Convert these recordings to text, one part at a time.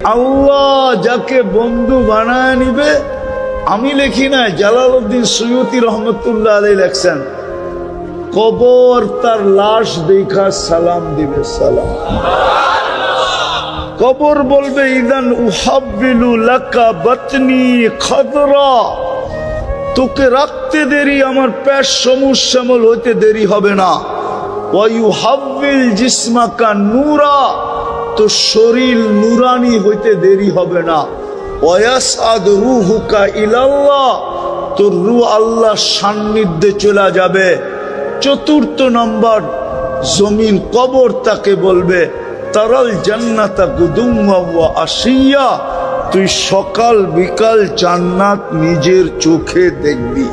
আল্লাহ যাকে বন্ধু বানায় নিবে, আমি লিখি না, জালালউদ্দিন সুয়ুতি রহমতুল্লাহ আলাইহি লেখছেন, কবর তার লাশ দেখা সালাম দিবে, সালাম। কবর বলবে ইদান উহাব্বিলু লাকা বাতনি খাদরা, তোকে রাখতে দেরি, আমার পেট সবুজ শ্যামল হইতে দেরি হবে না। ওয়ায়ুহাব্বিল জিসমাকা নূরা, তো শরীর নুরানি হইতে দেরি হবে না। ওয়ায়াসআদ রূহুকা ইলাল্লাহ, তোর রূহ আল্লাহর সান্নিধ্যে চলে যাবে। চতুর্থ নম্বর, জমিন কবর তাকে বলবে তারাল জান্নাতা গুদুম্মা ওয়া আশিয়া, তুই সকাল বিকাল জান্নাত নিজের চোখে দেখবি।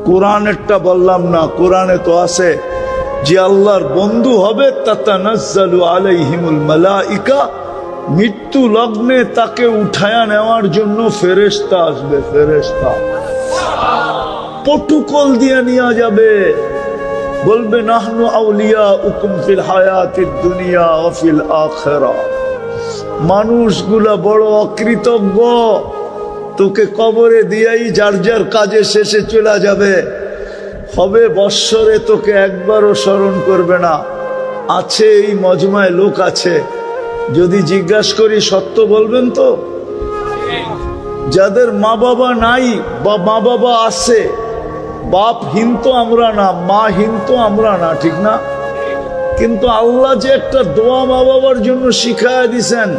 কোরআনেরটা বললাম না, কোরআনে তো আছে যে আল্লাহর বন্ধু হবে তাতানাজ্জালু আলাইহিমুল মালাইকা, মৃত্যু লগ্নে তাকে উঠায়া নেওয়ার জন্য ফেরেশতা আসবে, ফেরেশতা প্রটোকল দিয়ে নিয়ে যাবে, বলবে নাহনু আউলিয়াউকুম ফিল হায়াতিদ দুনিয়া ওয়া ফিল আখিরাহ। মানুষগুলা বড় অকৃতজ্ঞ, তোকে কবরে দিয়েই যার যার কাজে শেষে চলে যাবে, হবে বৎসরে তোকে একবারও স্মরণ করবে না। আছে এই মজমায় লোক আছে, যদি জিজ্ঞাসা করি সত্য বলবেন তো, যাদের মা বাবা নাই বা মা বাবা আছে, বাপহীন তো আমরা না, মাহীন তো আমরা না, ঠিক না? কিন্তু আল্লাহ যে একটা দোয়া মা বাবার জন্য শিখায়া দিছেন,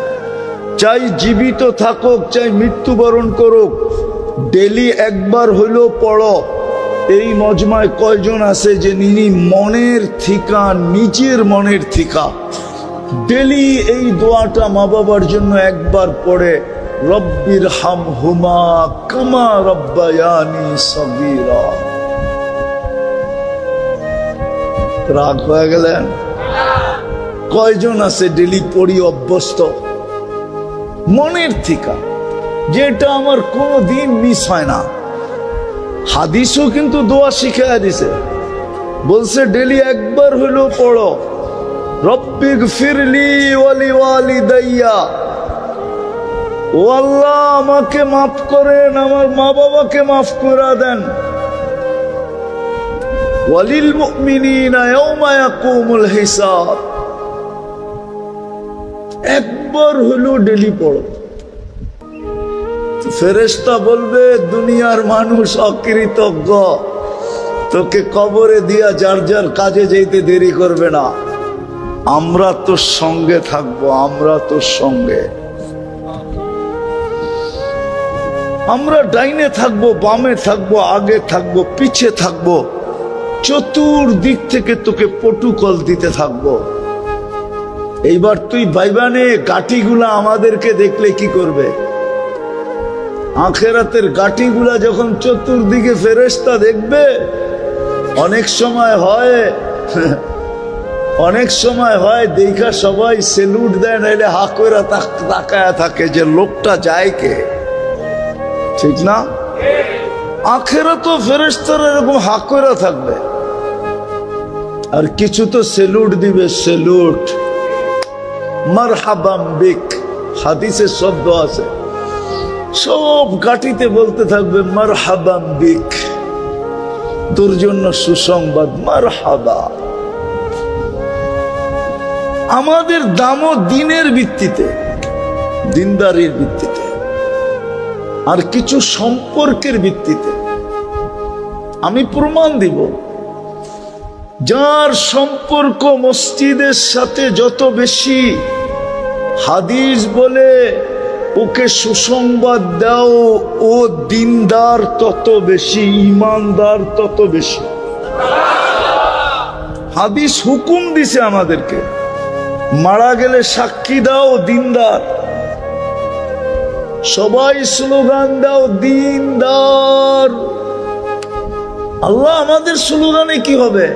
চাই জীবিত থাকুক চাই মৃত্যুবরণ করুক, ডেলি একবার হইলেও পড়ো। এই মজমায় কয়জন আছে যে নিনি মনের থিকা, নিজের মনের থিকা ডেলি এই দোয়াটা মা বাবার জন্য একবার পড়ে, রব্বির হামহুমা কামা রব্বায়ানি সগীরা। রাগ হয়ে গেলেন? কয়জন আছে ডেলি পড়ি অভ্যস্ত মনের থিকা, যেটা আমার কোনো দিন মিস হয় না। হাদিসও কিন্তু দোয়া শিখাইয়া দিছে, বলছে ডেলি একবার হইলেও পড়ো, রব্বিগফিরলি ওয়ালি ওয়ালিদাইয়া, ও আল্লাহ আমাকে মাফ করেন, আমার মা বাবাকে মাফ করে দেন, ওয়ালিল মুমিনিনা ইয়াওমা ইয়াকুমুল হিসাব। একবার হইলেও ডেলি পড়ো। ফেরেশতা বলবে দুনিয়ার মানুষ অকৃতজ্ঞ, তোকে কবরে দিয়া যার যার কাজে যেতে দেরি করবে না, আমরা তোর সঙ্গে থাকবো, আমরা তোর সঙ্গে, আমরা ডাইনে থাকবো, বামে থাকবো, আগে থাকবো, পিছে থাকবো, চতুর্দিক থেকে তোকে প্রটোকল দিতে থাকবো। এইবার তুই ভাইবানে গাঠিগুলা আমাদেরকে দেখলে কি করবে? আখেরাতের গাঠিগুলা যখন চতুর্দিকে ফেরেশতা দেখবে, অনেক সময় হয় দেখা সবাই সেলুট দেয়, নাইলে হা কইরা তাকায়া থাকে যে লোকটা যায় কে, ঠিক না? আখেরাত ফেরেশতারা এরকম হা কইরা থাকবে, আর কিছু তো সেলুট দিবে, সেলুট, মারহাবাম বিক। হাদিসের শব্দ আছে, সব গাটিতে বলতে থাকবে মারহাবাম বিক, তোর জন্য সুসংবাদ, মারহাবা। আমাদের দামও দিনের ভিত্তিতে, দিনদারির ভিত্তিতে, আর কিছু সম্পর্কের ভিত্তিতে। আমি প্রমাণ দিব, যার সম্পর্ক মসজিদের সাথে যত বেশি, হাদিস বলে ওকে সুসংবাদ দাও, ও দিনদার তত বেশি, ইমানদার তত বেশি। হাদিস হুকুম দিছে আমাদেরকে, মারা গেলে সাক্ষী দাও, দিনদার। সবাই স্লোগান দাও, দিনদার। আল্লাহ আমাদের স্লোগানে কি হবে?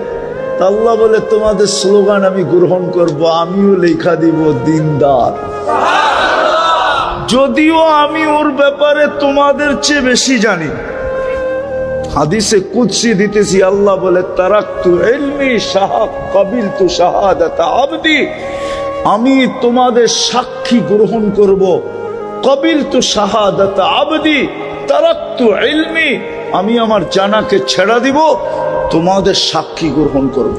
আল্লাহ বলে তোমাদের স্লোগান আমি গ্রহণ করব, আমিও লেখা দিব দিনদার, যদিও আমি ওর ব্যাপারে তোমাদের চেয়ে বেশি জানি। হাদিসে কুদসি দিতেছি, আল্লাহ বলে তারাকতু ইলমি শাহাদ কাবিলতু শাহাদাতা আবদি, আমি তোমাদের সাক্ষী গ্রহণ করব। কবিলতু শাহাদাত আবদি তারাকতু ইলমি, আমি আমার জানাকে ছেড়া দিব, তোমাদের সাক্ষী গ্রহণ করব।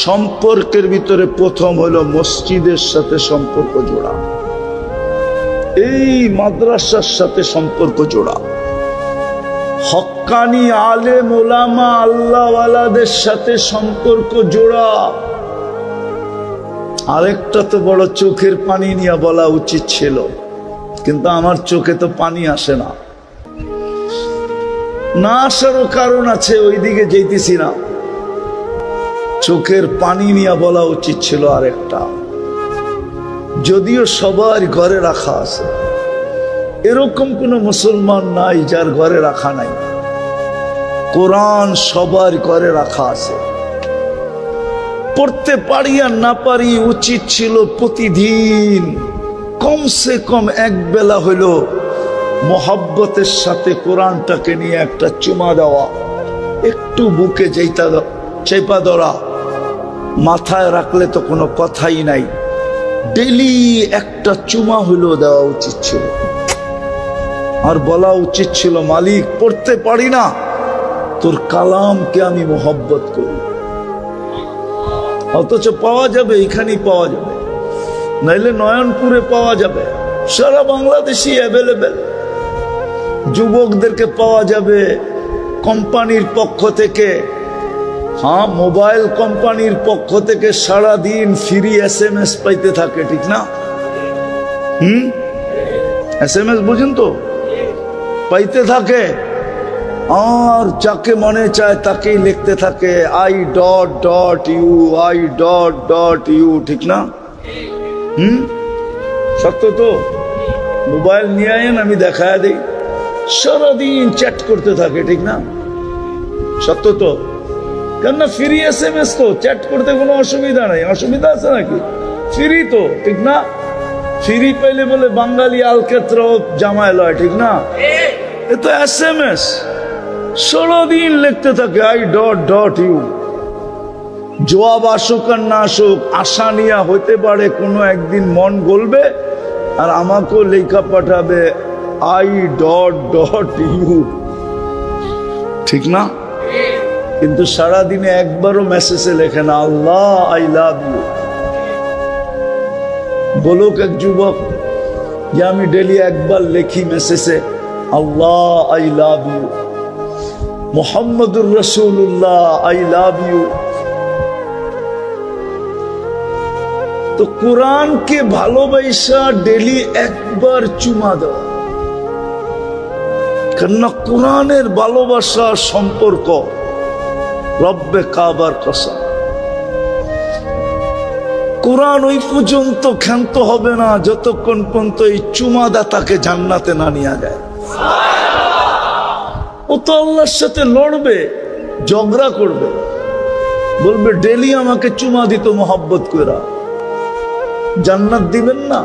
সম্পর্কের ভিতরে প্রথম হলো মসজিদের সাথে সম্পর্ক জোড়া, এই মাদ্রাসার সাথে সম্পর্ক জোড়া, হক্কানি আলেম ওলামা আল্লাহওয়ালাদের সাথে সম্পর্ক জোড়া। আরেকটা তো বড় চোখের পানি নিয়ে বলা উচিত ছিল, কিন্তু আমার চোখে তো পানি আসে না, না আসারও কারণ আছে, ওইদিকে যেতেছি না। চোখের পানি নিয়ে বলা উচিত ছিল আরেকটা, যদিও সবার ঘরে রাখা আছে, এরকম কোন মুসলমান নাই যার ঘরে রাখা নাই। কোরআন সবার ঘরে রাখা আছে, পড়তে পারি আর না পারি, উচিত ছিল প্রতিদিন কমসে কম এক বেলা হইল মোহাব্বতের সাথে কোরআনটাকে নিয়ে একটা চুমা দেওয়া, একটু বুকে চেপা ধরা, মাথায় রাখলে তো কোনো কথাই নাই, ডেলি একটা চুমা হইলেও দেওয়া উচিত ছিল। আর বলা উচিত ছিল, মালিক পড়তে পারি না, তোর কালামকে আমি মোহব্বত করি। অথচ পাওয়া যাবে, এখানেই পাওয়া যাবে, নাইলে নয়নপুরে পাওয়া যাবে, সারা বাংলাদেশই অ্যাভেলেবেল। যুবকদেরকে পাওয়া যাবে কোম্পানির পক্ষ থেকে, হ্যাঁ মোবাইল কোম্পানির পক্ষ থেকে সারাদিন ফ্রি SMS পাইতে থাকে, ঠিক না? SMS বুঝেন তো, পাইতে থাকে, আর যাকে মনে চায় তাকেই লিখতে থাকে I.U, I.U, ঠিক না? সত্য তো? মোবাইল নিয়ে আয়েন, আমি দেখায় দিই, সারাদিন চ্যাট করতে থাকে, ঠিক না? সত্য তো? কেননা ফ্রি SMS তো, চ্যাট করতে কোনো অসুবিধা নাই। অসুবিধা আছে নাকি? ফ্রি তো, ঠিক না? ফ্রি পাইলে বলে বাঙালি আলকেত্র জামায় লয়, ঠিক না? এ তো SMS, সারাদিন লিখতে থাকে I.U। জবাব আসুক আর না আসুক, আশা নিয়া হইতে পারে কোনো একদিন মন গলবে আর আমাকেও লেখা পাঠাবে I.U, ঠিক না? কিন্তু সারাদিনে একবারও মেসেজে লেখে না আল্লাহ আই লাভ ইউ। বলুক এক যুবক যে আমি ডেলি একবার লেখি মেসেজে আল্লাহ আই লাভ ইউ, মুহাম্মদুর রাসূলুল্লাহ আই লাভ ইউ। তো কোরআনকে ভালোবাসা ডেলি একবার চুমা দেওয়া, কেননা কোরআনের ভালোবাসা সম্পর্ক রব্বে কাবার কসম, কোরআন ওই পর্যন্ত ক্ষান্ত হবে না যতক্ষণ পর্যন্ত এই চুমাদাতাকে জান্নাতে না নিয়ে যায়। ও তো আল্লাহর সাথে লড়বে, ঝগড়া করবে, বলবে ডেলি আমাকে চুমা দিত মোহাব্বত কইরা, জান্নাত দিবেন না।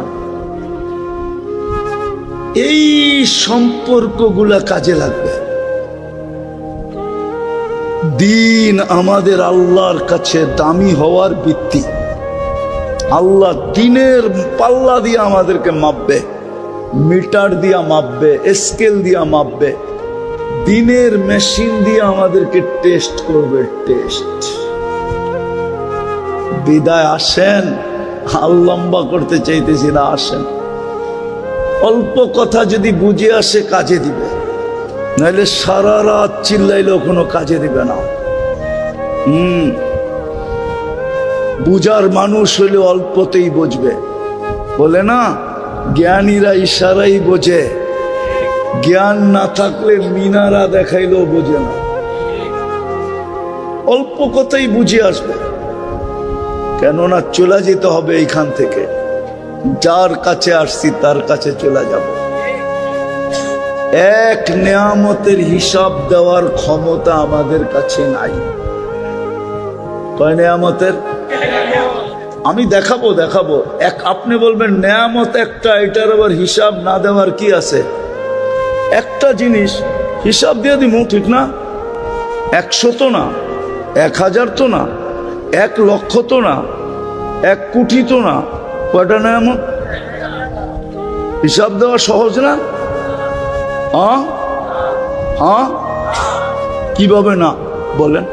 এই সম্পর্কগুলা কাজে লাগবে। দিন আমাদের আল্লাহর কাছে দামি হওয়ার ভিত্তি। আল্লাহ দিনের পাল্লা দিয়ে আমাদেরকে মাপবে, মিটার দিয়া মাপবে, স্কেল দিয়া মাপবে, দিনের মেশিন দিয়ে আমাদেরকে টেস্ট করবে, টেস্ট। বিদায় আসেন, হাল লম্বা করতে চাইতেছি না, আসেন। অল্প কথা যদি বুঝে আসে কাজে দিবে, নাহলে সারা রাত চিল্লাইলেও কোনো কাজে দিবে না। বুঝার মানুষ হলে অল্পতেই বুঝবে। বলে না, জ্ঞানীরা ইশারাই বোঝে, জ্ঞান না থাকলে মিনারা দেখাইলেও বোঝে না। অল্প কথাই বুঝে আসবে, কেননা চলে যেতে হবে এইখান থেকে। যার কাছে আসছি তার কাছে চলে যাব। এক নেয়ামতের হিসাব দেওয়ার ক্ষমতা আমাদের কাছে নাই। কয় নেয়ামতের? আমি দেখাবো। এক আপনি বলবেন নেয়ামত একটা, এটার আবার হিসাব না দেওয়ার কি আছে? একটা জিনিস হিসাব দিয়ে দিব, ঠিক না? 100 তো না, 1000 তো না, 1 লক্ষ তো না, 1 কোটি তো না, কয়টা নেয়ামত? হিসাব দেওয়া সহজ না? কিভাবে না বলেন?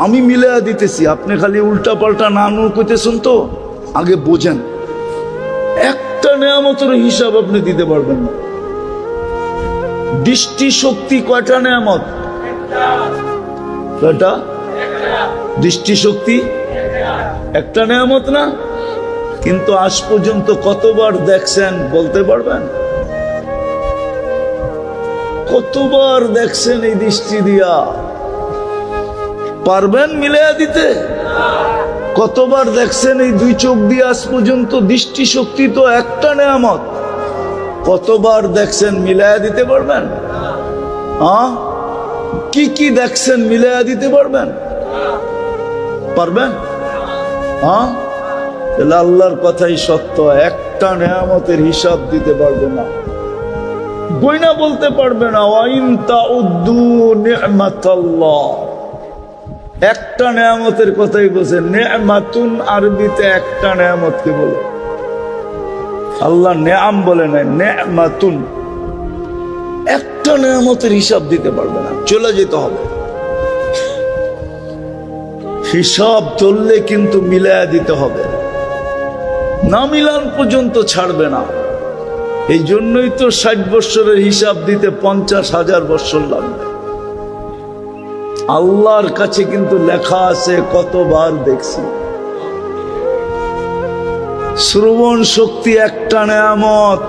আমি মিলাইয়া দিতেছি, আপনি খালি উল্টা পাল্টা না কইতেছেন তো। আগে বোঝেন, একটা নেয়ামতের হিসাব আপনি দিতে পারবেন না। দৃষ্টি শক্তি কয়টা নেয়ামত? কয়টা? দৃষ্টি শক্তি একটা নেয়ামত না? কিন্তু আজ পর্যন্ত কতবার দেখছেন বলতে পারবেন? কতবার দেখছেন এই দৃষ্টি দিয়া? পারবেন মিলাইয়া দিতে? কতবার দেখছেন এই 2 চোখ দিয়ে আজ পর্যন্ত? দৃষ্টি শক্তি তো একটা নেয়ামত। কতবার দেখছেন মিলাইয়া দিতে পারবেন? কি কি দেখছেন মিলাইয়া দিতে পারবেন? পারবেন? তাহলে আল্লাহর কথাই সত্য, একটা নেয়ামতের হিসাব দিতে পারবে না, গয়না বলতে পারবে না। ওয়াইন তাউদ্দু নি'মাতাল্লাহ, একটা নেয়ামতের কথাই বলছে। নেয়ামাতুন আরবিতে একটা নেয়ামতকে বলে, আল্লাহ নেয়াম বলে নাই, নেয়ামাতুন। একটা নেয়ামতের হিসাব দিতে পারবে না, চলে যেতে হবে। হিসাব ধরলে কিন্তু মিলায়া দিতে হবে, না মিলান পর্যন্ত ছাড়বে না। এই জন্যই তো 60 বৎসরের হিসাব দিতে 50,000 বৎসর লাগবে। আল্লাহর কাছে কিন্তু লেখা আছে, কতবার দেখছি। শ্রবণ শক্তি একটা নেয়ামত,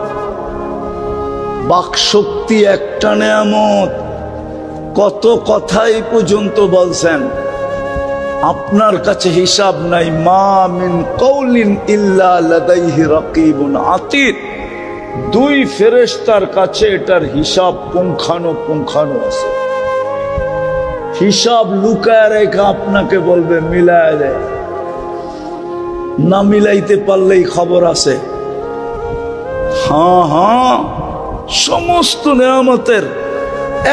বাক শক্তি একটা নেয়ামত। কত কথাই পর্যন্ত বলছেন, আপনার কাছে হিসাব নাই। মা মিন কওলিন ইল্লা লাদাইহি রাকিবুন আতীদ, 2 ফেরেশতার কাছে এটার হিসাব পুঙ্খানুপুঙ্খানু আছে। হিসাব লুকায় রেখা আপনাকে বলবে মিলায় দেয়, না মিলাইতে পারলেই খবর আছে। সমস্ত নেয়ামতের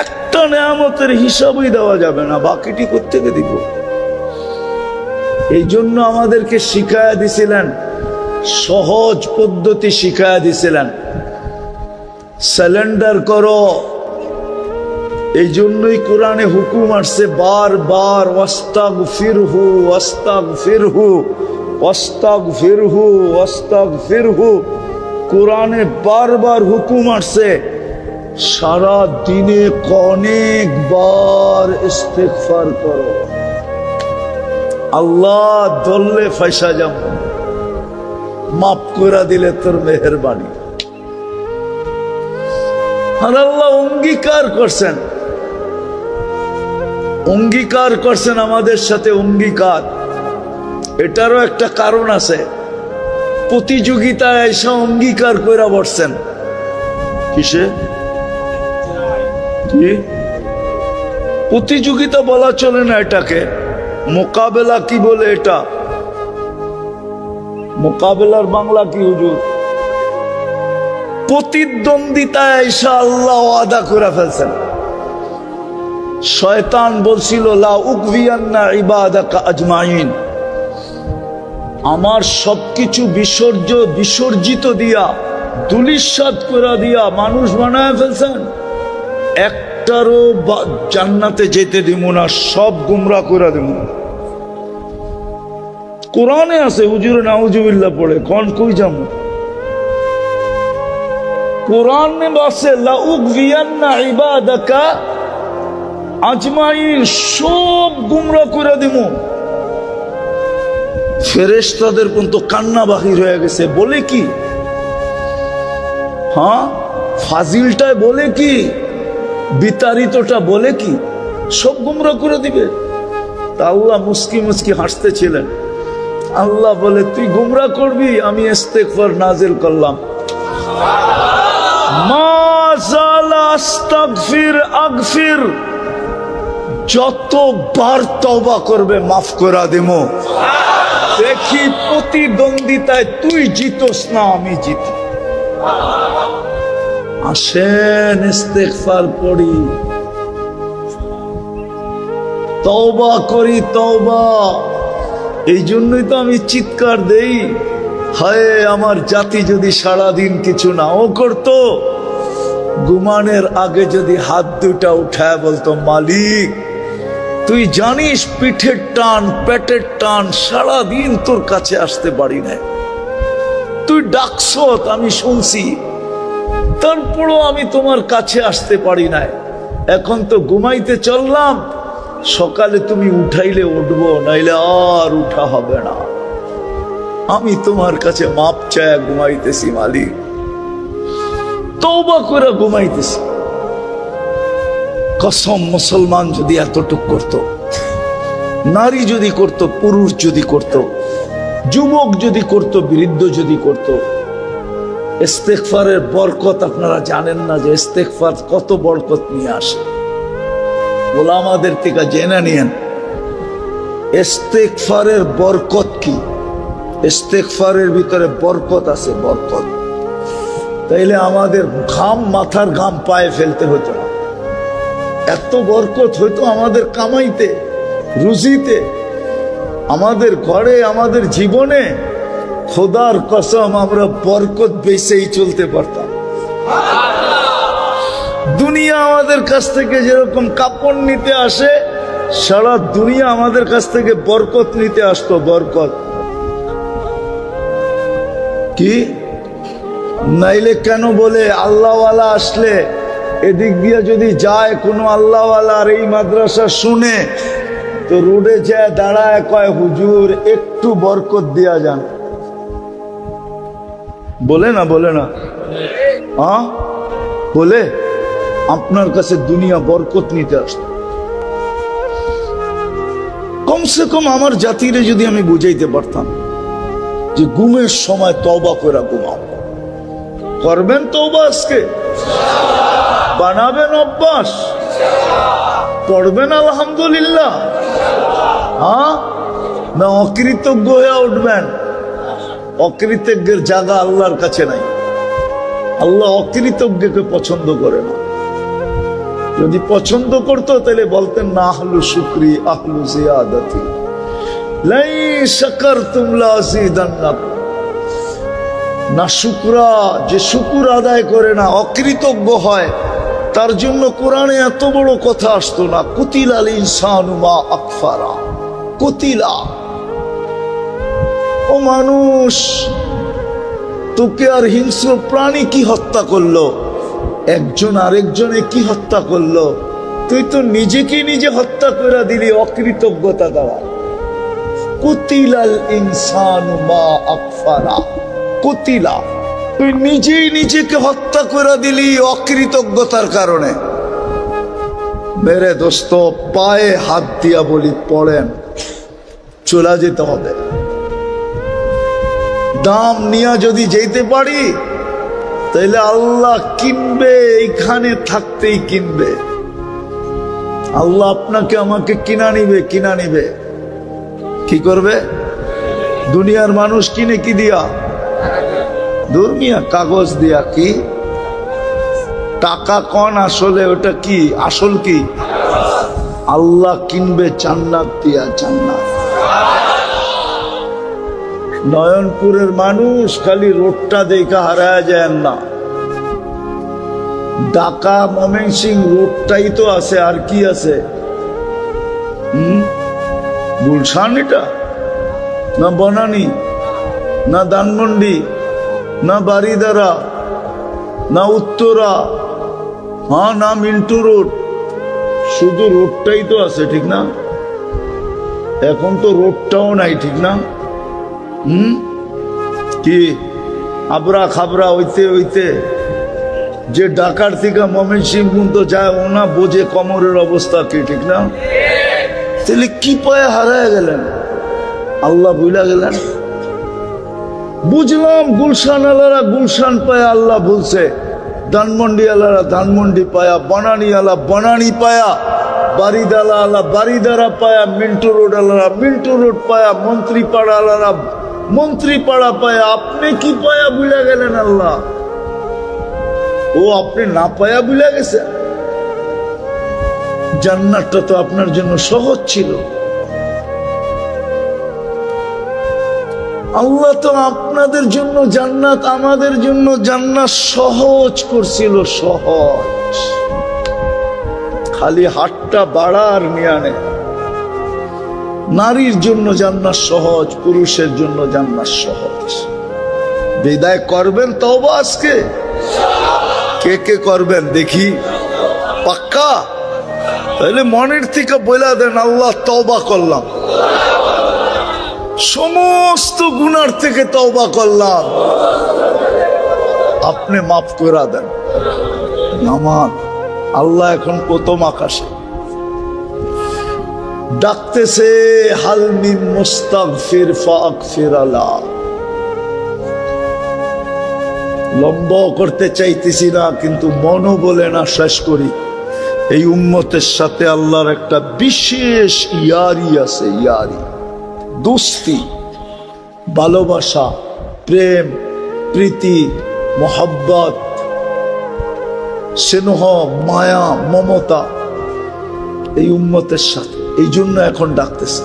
একটা নেয়ামতের হিসাবই দেওয়া যাবে না, বাকিটি কোত্থেকে দিব? এই জন্য আমাদেরকে শিখায়া দিছিলেন, সহজ পদ্ধতি শিখায়া দিছিলেন, সারেন্ডার করো। এই জন্যই কোরআনে হুকুম আসছে বারবার, ওয়াস্তাগফিরহু ওয়াস্তাগফিরহু ওয়াস্তাগফিরহু ওয়াস্তাগফিরহু। কোরআনে বারবার হুকুম আসছে, সারা দিনে অনেকবার ইস্তেগফার করো। আল্লাহ ধরলে ফাইসা যাব, মাফ করে দিলে তোর মেহেরবানি। আর আল্লাহ অঙ্গীকার করছেন আমাদের সাথে অঙ্গীকার। এটারও একটা কারণ আছে, প্রতিযোগিতায় এসে অঙ্গীকার করে বসছেন। কিসে? কি প্রতিযোগিতা বলা চলে না এটাকে, মোকাবেলা কি বলে? এটা মোকাবেলার বাংলা কি হুজুর? প্রতিদ্বন্দ্বিতায় এসে আল্লাহ ওয়াদা করে ফেলছেন। শয়তান বলছিল লা উকভিয়ান্না ইবাদাকা আজমাইন, আমার সবকিছু বিসর্জিত দিয়া, দুলিশাত করে দিয়া মানুষ বানায় ফেলছেন, একটারও জান্নাতে যেতে দিব না, সব গুমরা করে দিব। কোরআনে আছে, হুজুরে নাউজুবিল্লাহ পড়ে কোন কই যাবো? কোরআনে বসে লা উকভিয়ান্না ইবাদাকা আজমাইন, সব গুমরা করে দিব। ফেরেশতাদের পর্যন্ত কান্না বাহির হয়ে গেছে। বলে কি? ফাজিলটায় বলে কি? বিতাড়িতটা বলে কি? সব গুমরা করে দিবে। তা আল্লাহ মুস্কি মুস্কি হাসতেছিলেন। আল্লাহ বলে, তুই গুমরা করবি, আমি ইস্তেগফার নাজিল করলাম। মা জালা আস্তাগফির আগফির, যতবার তওবা করবে মাফ করে দেব। দেখি প্রতিদ্বন্দ্বিতায় তুই জিতোস না আমি জিতি। আসেন ইস্তেগফার পড়ি, তওবা করি, তওবা। এই জন্যই তো আমি চিৎকার দেই, হায় আমার জাতি যদি সারাদিন কিছু নাও করতো, ঘুমানোর আগে যদি হাত দুটা উঠায় বলতো, মালিক তুই জানিস পিঠের টান পেটের টান, সারাদিন তোর কাছে আসতে পারি না, তুই ডাকছ আমি শুনছি, তারপরও আমি তোমার কাছে আসতে পারি না, এখন তো ঘুমাইতে চললাম, সকালে তুমি উঠাইলে উঠবো, নাইলে আর উঠা হবে না, আমি তোমার কাছে মাপ চায় ঘুমাইতেছি মালিক, তওবা করে ঘুমাইতেছি। কসম, মুসলমান যদি এতটুক করত, নারী যদি করত, পুরুষ যদি করত, যুবক যদি করত, বৃদ্ধ যদি করত, ইস্তেগফারের বরকত আপনারা জানেন না যে ইস্তেগফার কত বরকত নিয়ে আসে। ওলামাদের থেকে জেনে নিয়েন ইস্তেগফারের বরকত কি। ইস্তেগফারের ভিতরে বরকত আছে, বরকত। তাইলে আমাদের ঘাম, মাথার ঘাম পায়ে ফেলতে হতো না, এত বরকত হইতো আমাদের কামাইতে, রুজিতে, আমাদের ঘরে, আমাদের জীবনে। খোদার কসম আমরা বরকত বেচেই চলতে পারতাম। দুনিয়া আমাদের কাছ থেকে যেরকম কাপড় নিতে আসে, সারা দুনিয়া আমাদের কাছ থেকে বরকত নিতে আসতো, বরকত। কি নাইলে কেন বলে আল্লাহওয়ালা আসলে এদিক দিয়ে যদি যায় কোনো আল্লাহওয়ালা আর এই মাদ্রাসা শুনে, তো রোডে যায় দাঁড়ায় কয়, হুজুর একটু বরকত দিয়া যান। বলে না, বলে না, হ্যাঁ বলে। আপনার কাছে দুনিয়া বরকত নিতে আসতো। কমসে কম আমার জাতিরে যদি আমি বুঝাইতে পারতাম যে ঘুমের সময় তওবা করে ঘুমাও, করবেন তওবা, আজকে বানাবেন অভ্যাস, পড়বেন আলহামদুলিল্লাহ, হ্যাঁ না অকৃতজ্ঞ হয়ে উঠবেন। অকৃতজ্ঞের জায়গা আল্লাহর কাছে নাই, আল্লাহ অকৃতজ্ঞকে পছন্দ করে না। যদি পছন্দ করতো তাহলে বলতেন না, আহলু শুকরি আহলু জিয়াদাতি লাই শাকারতুম লাযিদান্নাকুম। না শুকরা, যে শুকুর আদায় করে না, অকৃতজ্ঞ হয়, তার জন্য কোরআনে এত বড় কথা আসতো না। কুতিলাল ইনসানু মা আকফারা, কুতিলা। ও মানুষ, তোকে আর হিংস্র প্রাণী কি হত্যা করলো? একজন আরেকজনে কি হত্যা করলো? তুই তো নিজেকে নিজে হত্যা করে দিলি অকৃতজ্ঞতা দ্বারা। কুতিলাল ইনসানু মা আকফারা, কুতিলা। তুই নিজেই নিজেকে হত্যা করে দিলি অকৃতজ্ঞতার কারণে। মেরে দোস্ত, পায়ে হাত দিয়া বলি, পড়েন, চলে যেতে হবে। দাম নিয়ে যদি যেতে পারি তাহলে আল্লাহ কিনবে, এইখানে থাকতেই কিনবে। আল্লাহ আপনাকে আমাকে কিনা নিবে, কিনা নিবে। কি করবে? দুনিয়ার মানুষ কিনে কি দিয়া? দুর্মিয়া কাগজ দিয়া। কি টাকা কন আসলে? ওটা কি আসল? কি আল্লাহ কিনবে জান্নাত দিয়া, জান্নাত। নয়নপুরের মানুষ খালি রোডটা দেখা হারায় যায় না, ঢাকা ময়মনসিং রোডটাই তো আছে, আর কি আছে? গুলশান, এটা না বনানী, না ধানমন্ডি, না বারিদারা, না উত্তরা, হ্যাঁ না মিন্টু রোড, শুধু রোডটাই তো আছে, ঠিক না? এখন তো রোডটাও নাই, ঠিক না? কি আবরা খাবরা হইতে হইতে যে ঢাকার থেকে ময়মনসিংহ পর্যন্ত যায়, ওনা বোঝে কমরের অবস্থা কি, ঠিক না? তাহলে কি পায়ে হারায় গেলেন? আল্লাহ ভুলা গেলেন? বুঝলাম গুলশান আলারা গুলশান পায়া আল্লাহ বলছে, ধানমন্ডি আলারা ধানমন্ডি পায়া, বনানী আলা বনানী পায়া, বারিদালা আলা বারিদারা পায়া, মিন্টু রোড আলারা মিন্টু রোড পায়া, মন্ত্রীপাড়া আলারা মন্ত্রীপাড়া পায়া। আপনি কি পায়া ভুলে গেলেন? আল্লাহ ও আপনি না পায়া ভুলে গেছেন? জান্নাতটা তো আপনার জন্য সহজ ছিল। আল্লাহ তো আপনাদের জন্য জান্নাত, আমাদের জন্য জান্নাত সহজ করছিল, সহজ। খালি হাতটা বাড়া আর নিয়ে আনে। নারীর জন্য জান্নাত সহজ, পুরুষের জন্য জান্নাত সহজ। বিদায় করবেন তওবা আজকে? কে কে করবেন দেখি? পাক্কা? তাহলে মনের থেকে বলে দেন, আল্লাহ তওবা করলাম, সমস্ত গুনার থেকে তওবা করলাম, আপনি মাফ করে দেন। নামান আল্লাহ এখন প্রথম আকাশে ডাকতেছে, হাল মিন মুস্তাগফির ফাগফির লাহ। লম্বা করতে চাইতেছি না, কিন্তু মনও বলে না শেষ করি। এই উম্মতের সাথে আল্লাহর একটা বিশেষ ইয়ারি আছে, ইয়ারি, দোস্তি, ভালোবাসা, প্রেম, প্রীতি, মোহাব্বত, স্নেহ, মায়া, মমতা এই উম্মতের সাথে। এই জন্য এখন ডাকতেছে।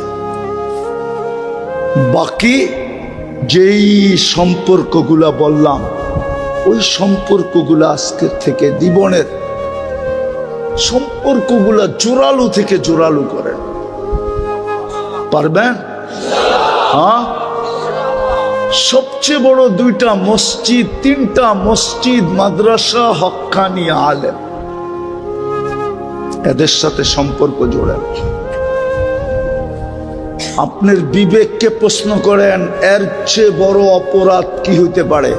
বাকি যেই সম্পর্কগুলা বললাম, ওই সম্পর্কগুলা আজকের থেকে জীবনের সম্পর্কগুলা জোরালো থেকে জোরালো করেন। পারবেন? হ্যাঁ। সবচেয়ে বড় 2টা মসজিদ, 3টা মসজিদ, মাদ্রাসা, হক্কানি আলেম, এদের সাথে সম্পর্ক জোড়েন। আপনার বিবেককে প্রশ্ন করেন, এর চেয়ে বড় অপরাধ কি হইতে পারে?